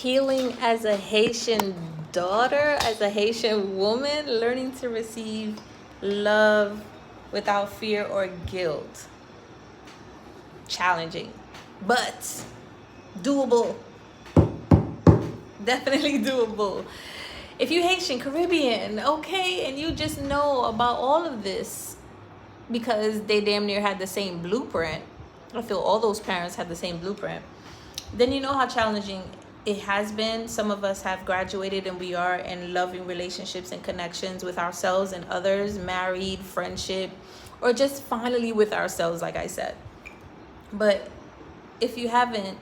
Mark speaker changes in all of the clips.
Speaker 1: healing as a Haitian daughter, as a Haitian woman, learning to receive love without fear or guilt. Challenging, but doable. Definitely doable. If you Haitian, Caribbean, okay, and you just know about all of this because they damn near had the same blueprint. I feel all those parents had the same blueprint. Then you know how challenging it has been. Some of us have graduated and we are in loving relationships and connections with ourselves and others, married, friendship, or just finally with ourselves, like I said. But if you haven't,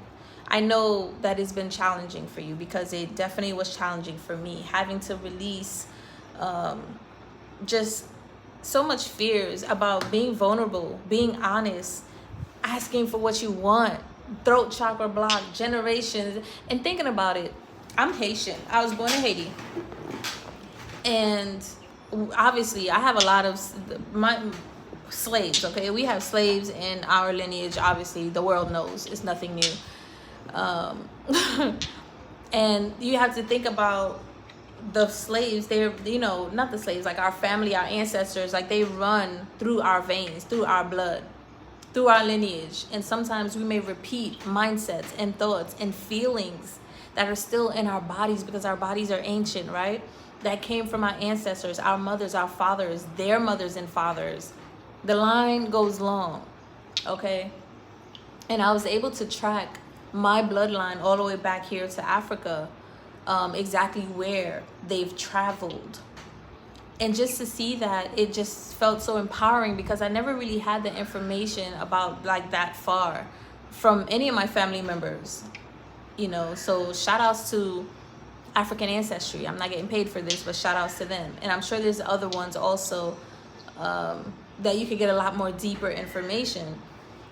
Speaker 1: I know that it's been challenging for you, because it definitely was challenging for me, having to release just so much fears about being vulnerable, being honest, asking for what you want, throat chakra block, generations. And thinking about it, I'm Haitian. I was born in Haiti. And obviously I have a lot of my slaves, okay? We have slaves in our lineage. Obviously the world knows it's nothing new. And you have to think about the slaves. They're, you know, not the slaves, like our family, our ancestors, like they run through our veins, through our blood, through our lineage. And sometimes we may repeat mindsets and thoughts and feelings that are still in our bodies because our bodies are ancient, right? That came from our ancestors, our mothers, our fathers, their mothers and fathers. The line goes long, okay? And I was able to track my bloodline all the way back here to Africa, exactly where they've traveled. And just to see that, it just felt so empowering, because I never really had the information about like that far from any of my family members, you know. So shout outs to African ancestry. I'm not getting paid for this, but shout outs to them. And I'm sure there's other ones also that you could get a lot more deeper information.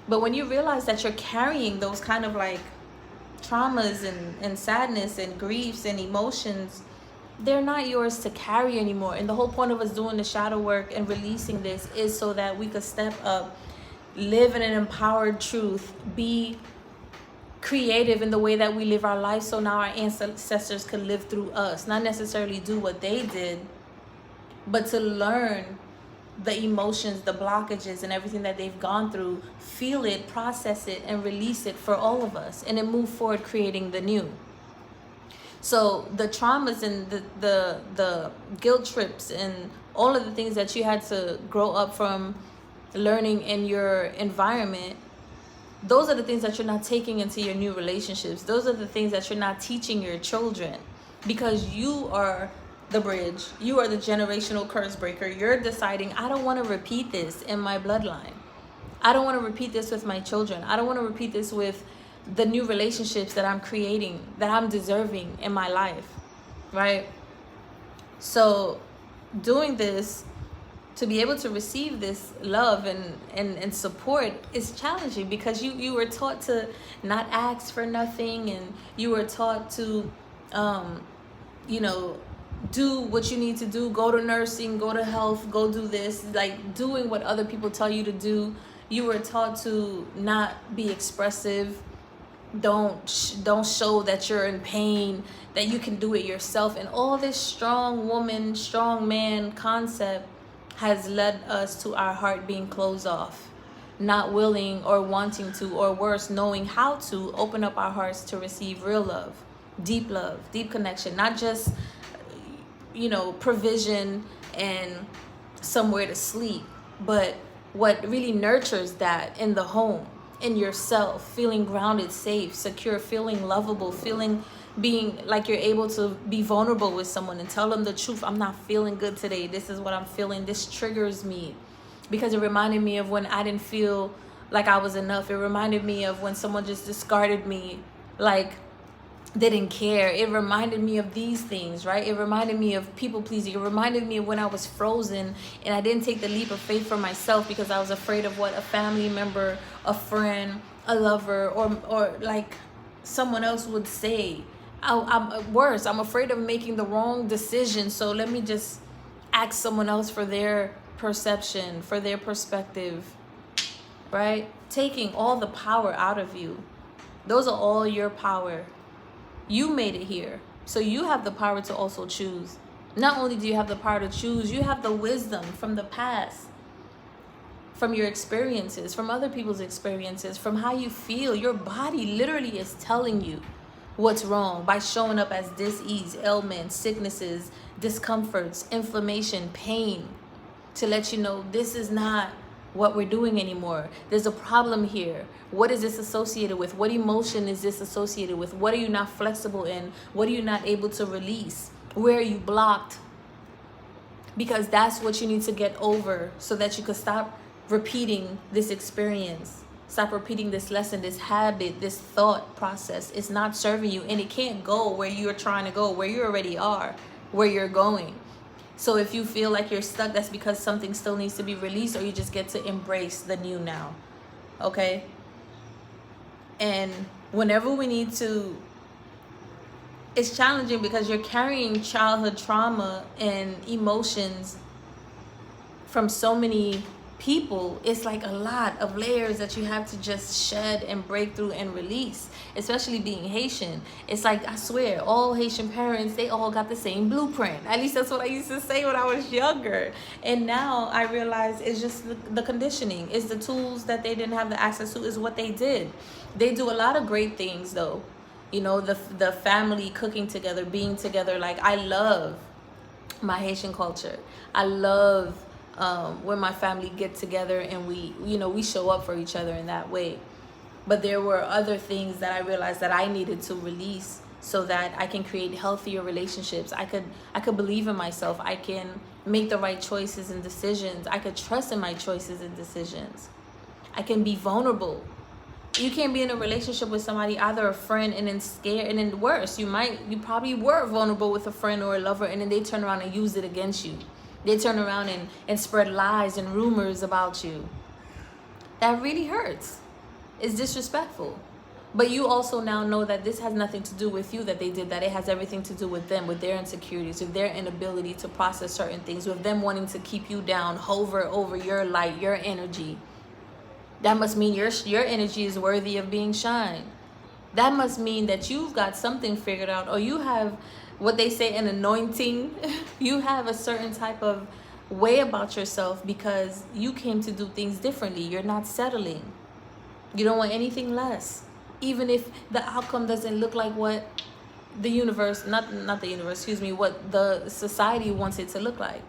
Speaker 1: But when you realize that you're carrying those kind of like traumas and sadness and griefs and emotions, they're not yours to carry anymore. And the whole point of us doing the shadow work and releasing this is so that we could step up, live in an empowered truth, be creative in the way that we live our life, so now our ancestors could live through us. Not necessarily do what they did, but to learn the emotions, the blockages, and everything that they've gone through, feel it, process it, and release it for all of us, and then move forward creating the new. So the traumas and the guilt trips and all of the things that you had to grow up from learning in your environment, those are the things that you're not taking into your new relationships. Those are the things that you're not teaching your children, because you are the bridge. You are the generational curse breaker. You're deciding, I don't want to repeat this in my bloodline. I don't want to repeat this with my children. I don't want to repeat this with the new relationships that I'm creating, that I'm deserving in my life, right? So doing this, to be able to receive this love and support is challenging, because you were taught to not ask for nothing, and you were taught to you know, do what you need to do, go to nursing, go to health, go do this, like doing what other people tell you to do. You were taught to not be expressive, don't show that you're in pain, that you can do it yourself. And all this strong woman, strong man concept has led us to our heart being closed off, not willing or wanting to, or worse, knowing how to open up our hearts to receive real love, deep connection, not just, you know, provision and somewhere to sleep, but what really nurtures that in the home, in yourself, feeling grounded, safe, secure, feeling lovable, feeling, being like you're able to be vulnerable with someone and tell them the truth. I'm not feeling good today. This is what I'm feeling. This triggers me, because it reminded me of when I didn't feel like I was enough. It reminded me of when someone just discarded me, like didn't care. It reminded me of these things, right? It reminded me of people pleasing. It reminded me of when I was frozen and I didn't take the leap of faith for myself because I was afraid of what a family member, a friend, a lover, or like someone else would say. I'm worse. I'm afraid of making the wrong decision. So let me just ask someone else for their perception, for their perspective, right? Taking all the power out of you. Those are all your power. You made it here. So you have the power to also choose. Not only do you have the power to choose, you have the wisdom from the past, from your experiences, from other people's experiences, from how you feel. Your body literally is telling you what's wrong by showing up as dis-ease, ailments, sicknesses, discomforts, inflammation, pain, to let you know this is not what we're doing anymore. There's a problem here. What is this associated with? What emotion is this associated with? What are you not flexible in? What are you not able to release? Where are you blocked? Because that's what you need to get over so that you can stop repeating this experience. Stop repeating this lesson, this habit, this thought process. It's not serving you, and it can't go where you're trying to go, where you already are, where you're going. So if you feel like you're stuck, that's because something still needs to be released, or you just get to embrace the new now. Okay? And whenever we need to, it's challenging because you're carrying childhood trauma and emotions from so many people. It's like a lot of layers that you have to just shed and break through and release, especially being Haitian. It's like, I swear, all Haitian parents, they all got the same blueprint. At least that's what I used to say when I was younger. And now I realize it's just the conditioning. It's the tools that they didn't have the access to, is what they did. They do a lot of great things though. You know, the family cooking together, being together. Like, I love my Haitian culture. I love when my family get together and we show up for each other in that way. But there were other things that I realized that I needed to release so that I can create healthier relationships. I could believe in myself. I can make the right choices and decisions. I could trust in my choices and decisions. I can be vulnerable. You can't be in a relationship with somebody, either a friend, and then scared, and then worse, you probably were vulnerable with a friend or a lover, and then they turn around and use it against you. They turn around and spread lies and rumors about you. That really hurts. It's disrespectful. But you also now know that this has nothing to do with you that they did that. It has everything to do with them, with their insecurities, with their inability to process certain things, with them wanting to keep you down, hover over your light, your energy. That must mean your energy is worthy of being shined. That must mean that you've got something figured out, or you have what they say, an anointing. You have a certain type of way about yourself because you came to do things differently. You're not settling. You don't want anything less. Even if the outcome doesn't look like what the universe, not the universe, excuse me, what the society wants it to look like.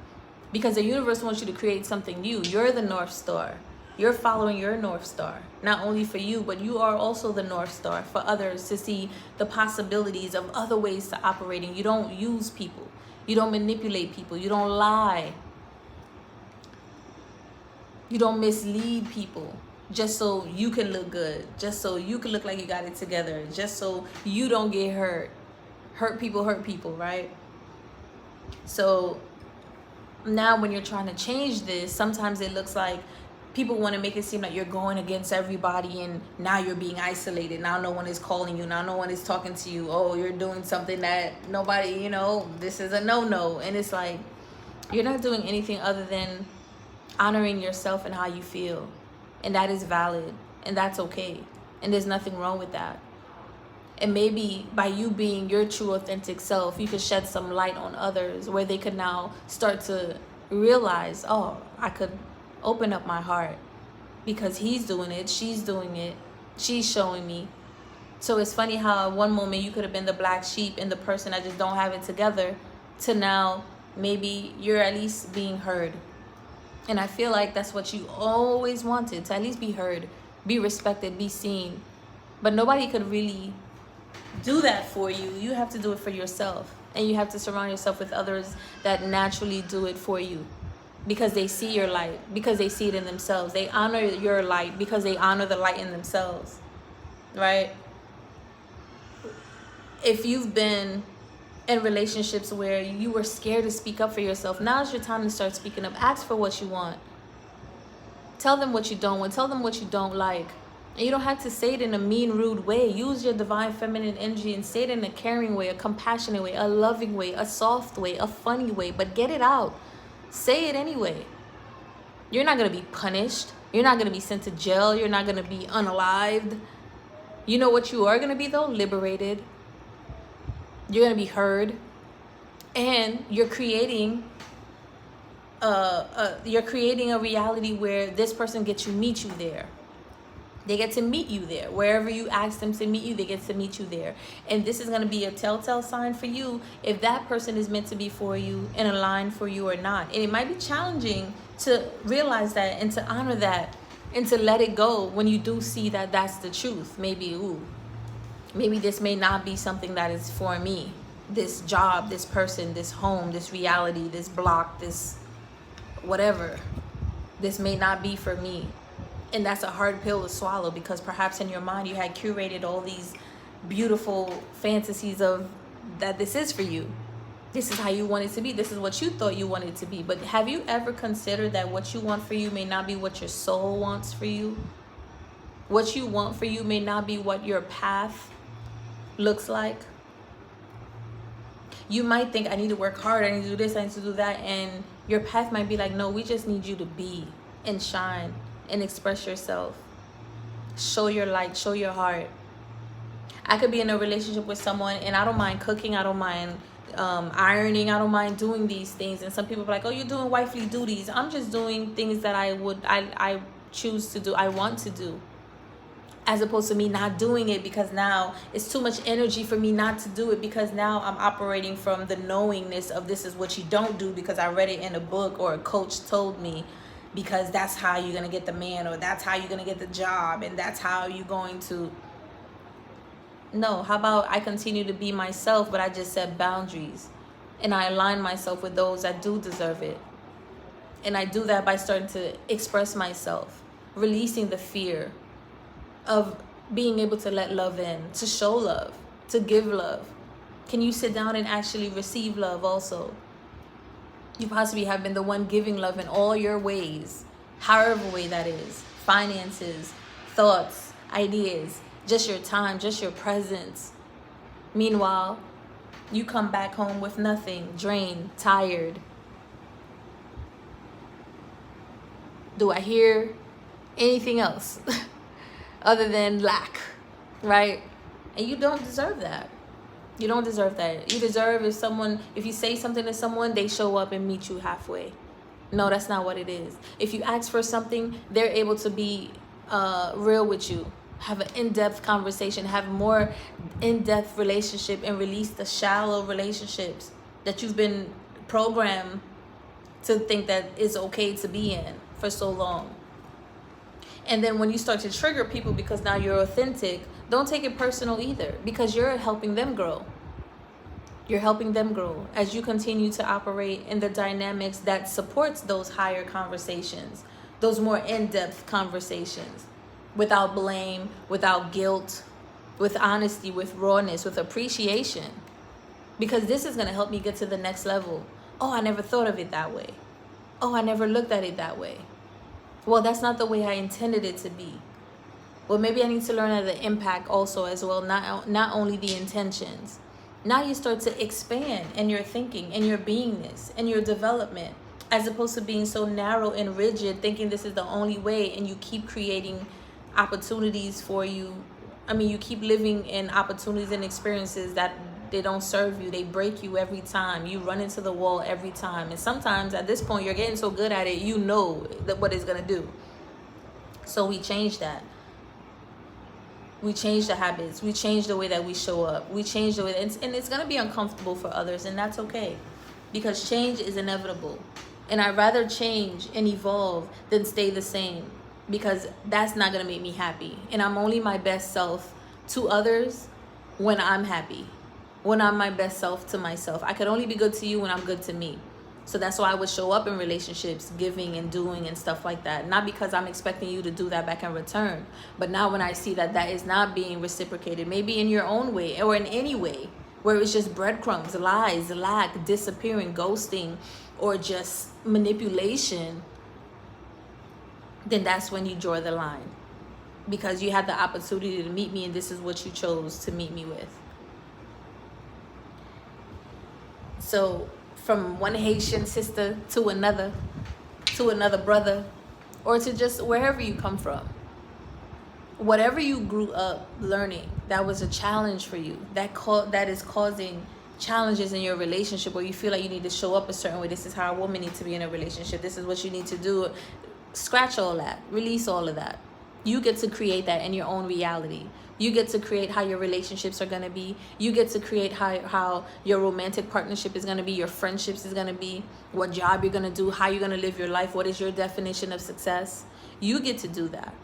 Speaker 1: Because the universe wants you to create something new. You're the North Star. You're following your North Star, not only for you, but you are also the North Star for others to see the possibilities of other ways to operating. You don't use people. You don't manipulate people. You don't lie. You don't mislead people just so you can look good, just so you can look like you got it together, just so you don't get hurt. Hurt people, right? So now when you're trying to change this, sometimes it looks like people want to make it seem like you're going against everybody, and now you're being isolated. Now no one is calling you. Now no one is talking to you. Oh, you're doing something that nobody, this is a no-no. And it's like, you're not doing anything other than honoring yourself and how you feel. And that is valid. And that's okay. And there's nothing wrong with that. And maybe by you being your true authentic self, you could shed some light on others where they could now start to realize, oh, I could open up my heart because he's doing it, she's doing it, she's showing me. So it's funny how at one moment you could have been the black sheep and the person that just don't have it together, to now maybe you're at least being heard. And I feel like that's what you always wanted, to at least be heard, be respected, be seen. But nobody could really do that for you. You have to do it for yourself, and you have to surround yourself with others that naturally do it for you. Because they see your light, because they see it in themselves. They honor your light because they honor the light in themselves, right? If you've been in relationships where you were scared to speak up for yourself, now's your time to start speaking up. Ask for what you want. Tell them what you don't want. Tell them what you don't like. And you don't have to say it in a mean, rude way. Use your divine feminine energy and say it in a caring way, a compassionate way, a loving way, a soft way, a funny way, but get it out. Say it anyway. You're not going to be punished. You're not going to be sent to jail. You're not going to be unalived. You know what you are going to be, though? Liberated. You're going to be heard. And you're creating a reality where this person gets to meet you there. They get to meet you there. Wherever you ask them to meet you, they get to meet you there. And this is going to be a telltale sign for you if that person is meant to be for you and aligned for you or not. And it might be challenging to realize that and to honor that and to let it go when you do see that that's the truth. Maybe this may not be something that is for me. This job, this person, this home, this reality, this block, this whatever. This may not be for me. And that's a hard pill to swallow, because perhaps in your mind you had curated all these beautiful fantasies of that this is for you. This is how you want it to be. This is what you thought you wanted it to be. But have you ever considered that what you want for you may not be what your soul wants for you? What you want for you may not be what your path looks like. You might think, I need to work hard, I need to do this, I need to do that. And your path might be like, no, we just need you to be and shine and express yourself. Show your light, show your heart. I could be in a relationship with someone and I don't mind cooking, I don't mind ironing, I don't mind doing these things. And some people are like, oh, you're doing wifely duties. I'm just doing things that I choose to do, I want to do. As opposed to me not doing it because now it's too much energy for me not to do it, because now I'm operating from the knowingness of this is what you don't do because I read it in a book or a coach told me, because that's how you're going to get the man, or that's how you're going to get the job, and that's how you're going to. No, how about I continue to be myself, but I just set boundaries and I align myself with those that do deserve it. And I do that by starting to express myself, releasing the fear of being able to let love in, to show love, to give love. Can you sit down and actually receive love also? You possibly have been the one giving love in all your ways, however way that is. Finances, thoughts, ideas, just your time, just your presence. Meanwhile, you come back home with nothing, drained, tired. Do I hear anything else other than lack, right? And you don't deserve that. You don't deserve that. You deserve if you say something to someone, they show up and meet you halfway. No, that's not what it is. If you ask for something, they're able to be real with you, have an in-depth conversation, have more in-depth relationship, and release the shallow relationships that you've been programmed to think that it's okay to be in for so long. And then when you start to trigger people because now you're authentic, don't take it personal either, because you're helping them grow. You're helping them grow as you continue to operate in the dynamics that supports those higher conversations, those more in-depth conversations, without blame, without guilt, with honesty, with rawness, with appreciation. Because this is going to help me get to the next level. Oh, I never thought of it that way. Oh, I never looked at it that way. Well, that's not the way I intended it to be. Well, maybe I need to learn the impact also as well, not only the intentions. Now you start to expand in your thinking, in your beingness, in your development, as opposed to being so narrow and rigid, thinking this is the only way, and you keep creating opportunities for you. I mean, you keep living in opportunities and experiences that they don't serve you. They break you every time. You run into the wall every time. And sometimes at this point, you're getting so good at it, you know what it's going to do. So we change that. We change the habits. We change the way that we show up. We change the way, and it's going to be uncomfortable for others, and that's okay, because change is inevitable. And I'd rather change and evolve than stay the same, because that's not going to make me happy. And I'm only my best self to others when I'm happy, when I'm my best self to myself. I could only be good to you when I'm good to me. So that's why I would show up in relationships, giving and doing and stuff like that. Not because I'm expecting you to do that back in return. But now when I see that that is not being reciprocated, maybe in your own way or in any way, where it's just breadcrumbs, lies, lack, disappearing, ghosting, or just manipulation, then that's when you draw the line. Because you had the opportunity to meet me, and this is what you chose to meet me with. So from one Haitian sister to another brother, or to just wherever you come from, whatever you grew up learning that was a challenge for you, that is causing challenges in your relationship, or you feel like you need to show up a certain way. This is how a woman needs to be in a relationship. This is what you need to do. Scratch all that. Release all of that. You get to create that in your own reality. You get to create how your relationships are going to be. You get to create how your romantic partnership is going to be, your friendships is going to be, what job you're going to do, how you're going to live your life, what is your definition of success. You get to do that.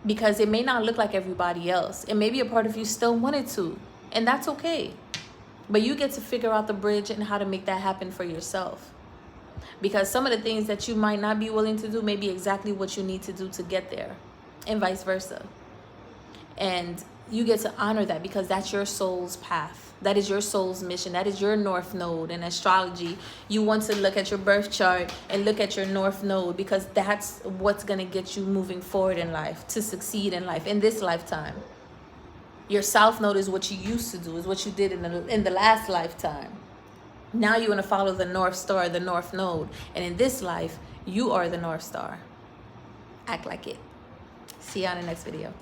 Speaker 1: Because it may not look like everybody else. It may be a part of you still wanted to. And that's okay. But you get to figure out the bridge and how to make that happen for yourself. Because some of the things that you might not be willing to do may be exactly what you need to do to get there. And vice versa. And you get to honor that because that's your soul's path. That is your soul's mission. That is your north node. In astrology, you want to look at your birth chart and look at your north node because that's what's going to get you moving forward in life, to succeed in life, in this lifetime. Your south node is what you used to do, is what you did in the last lifetime. Now you want to follow the North Star, the North Node. And in this life, you are the North Star. Act like it. See you on the next video.